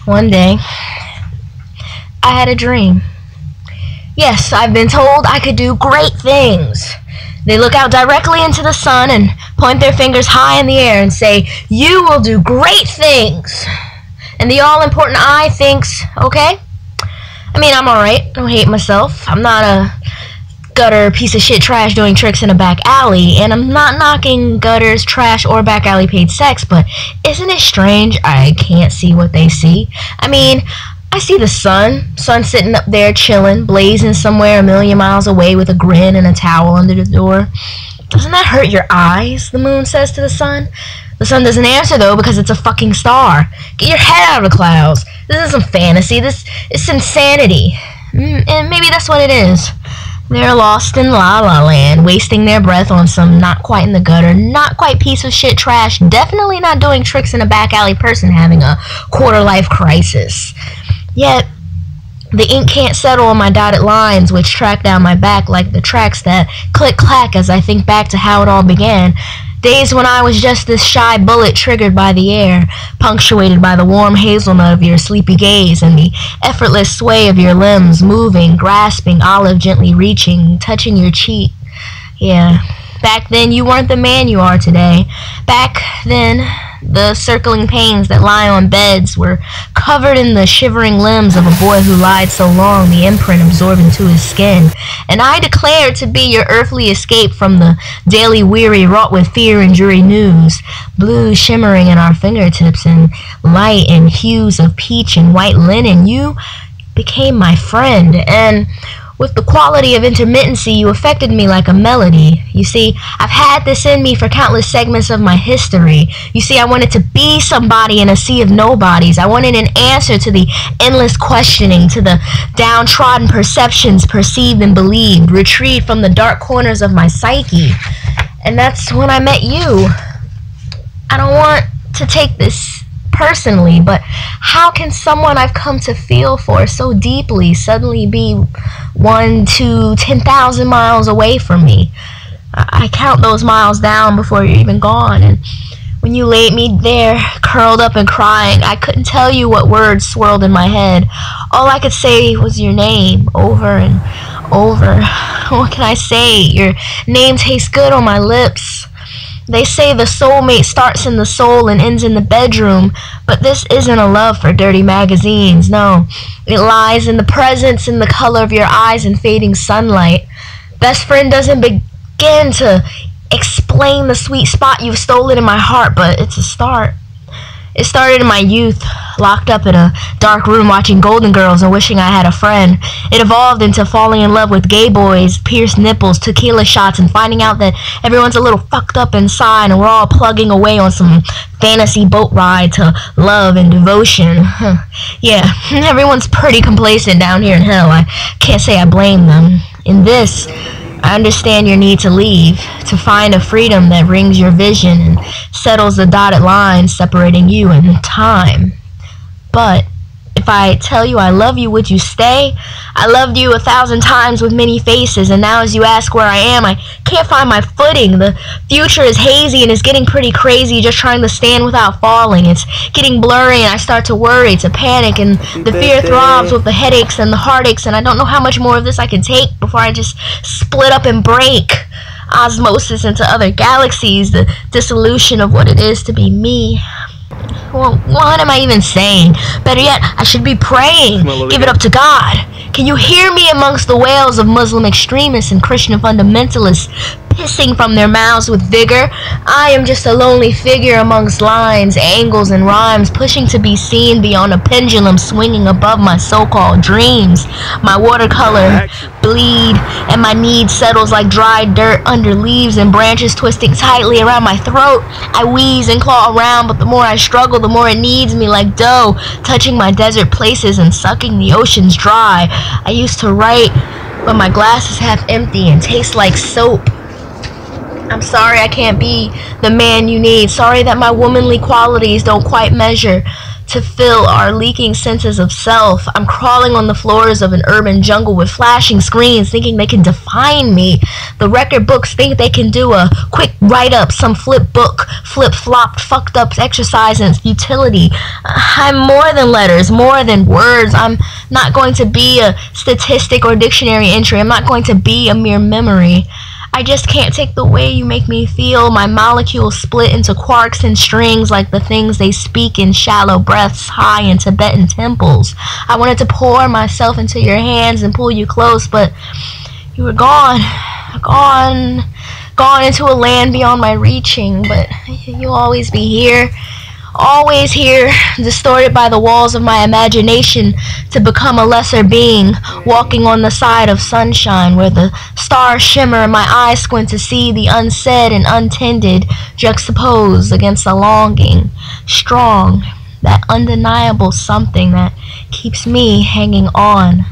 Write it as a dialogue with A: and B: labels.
A: One day, I had a dream. Yes, I've been told I could do great things. They look out directly into the sun and point their fingers high in the air and say, "You will do great things." And the all-important I thinks, okay. I mean, I'm alright. I don't hate myself. I'm not a gutter piece of shit trash doing tricks in a back alley, and I'm not knocking gutters, trash, or back alley paid sex, but isn't it strange I can't see what they see? I mean, I see the sun sitting up there chilling, blazing somewhere a million miles away with a grin and a towel under the door. Doesn't that hurt your eyes? The moon says to the sun. The sun doesn't answer, though, because it's a fucking star. Get your head out of the clouds. This isn't fantasy. This is insanity. And maybe that's what it is. They're lost in La La Land, wasting their breath on some not quite in the gutter, not quite piece of shit trash, definitely not doing tricks in a back alley person having a quarter-life crisis. Yet, the ink can't settle on my dotted lines, which track down my back like the tracks that click-clack as I think back to how it all began. Days when I was just this shy bullet triggered by the air, punctuated by the warm hazelnut of your sleepy gaze and the effortless sway of your limbs, moving, grasping, olive gently reaching, touching your cheek. Yeah, back then you weren't the man you are today. Back then, the circling pains that lie on beds were covered in the shivering limbs of a boy who lied so long, the imprint absorbed into his skin. And I declared to be your earthly escape from the daily weary wrought with fear and dreary news, blue shimmering in our fingertips and light and hues of peach and white linen. You became my friend, and with the quality of intermittency, you affected me like a melody. You see, I've had this in me for countless segments of my history. You see, I wanted to be somebody in a sea of nobodies. I wanted an answer to the endless questioning, to the downtrodden perceptions perceived and believed, retrieved from the dark corners of my psyche. And that's when I met you. I don't want to take this personally, but how can someone I've come to feel for so deeply suddenly be 1, 2, 10,000 miles away from me? I count those miles down before you're even gone, and when you laid me there, curled up and crying, I couldn't tell you what words swirled in my head. All I could say was your name, over and over. What can I say? Your name tastes good on my lips. They say the soulmate starts in the soul and ends in the bedroom, but this isn't a love for dirty magazines, no. It lies in the presence and the color of your eyes and fading sunlight. Best friend doesn't begin to explain the sweet spot you've stolen in my heart, but it's a start. It started in my youth, locked up in a dark room watching Golden Girls and wishing I had a friend. It evolved into falling in love with gay boys, pierced nipples, tequila shots, and finding out that everyone's a little fucked up inside and we're all plugging away on some fantasy boat ride to love and devotion. Yeah, everyone's pretty complacent down here in hell. I can't say I blame them. In this, I understand your need to leave, to find a freedom that rings your vision and settles the dotted lines separating you and time. But if I tell you I love you, would you stay? I loved you 1,000 times with many faces, and now as you ask where I am, I can't find my footing. The future is hazy and it's getting pretty crazy, just trying to stand without falling. It's getting blurry and I start to worry, to panic, and the fear throbs with the headaches and the heartaches, and I don't know how much more of this I can take before I just split up and break. Osmosis into other galaxies, the dissolution of what it is to be me. Well, what am I even saying? Better yet, I should be praying. Give it up to God. Can you hear me amongst the wails of Muslim extremists and Christian fundamentalists hissing from their mouths with vigor? I am just a lonely figure amongst lines, angles, and rhymes, pushing to be seen beyond a pendulum swinging above my so-called dreams. My watercolor bleed, and my need settles like dry dirt under leaves and branches twisting tightly around my throat. I wheeze and claw around, but the more I struggle, the more it needs me like dough, touching my desert places and sucking the oceans dry. I used to write, but my glass is half empty and tastes like soap. I'm sorry I can't be the man you need. Sorry that my womanly qualities don't quite measure to fill our leaking senses of self. I'm crawling on the floors of an urban jungle with flashing screens, thinking they can define me. The record books think they can do a quick write-up, some flip book, flip-flopped, fucked-up exercise in futility. I'm more than letters, more than words. I'm not going to be a statistic or dictionary entry. I'm not going to be a mere memory. I just can't take the way you make me feel. My molecules split into quarks and strings like the things they speak in shallow breaths high in Tibetan temples. I wanted to pour myself into your hands and pull you close, but you were gone into a land beyond my reaching. But you'll always be here, distorted by the walls of my imagination to become a lesser being, walking on the side of sunshine where the stars shimmer and my eyes squint to see the unsaid and untended juxtaposed against a longing, strong, that undeniable something that keeps me hanging on.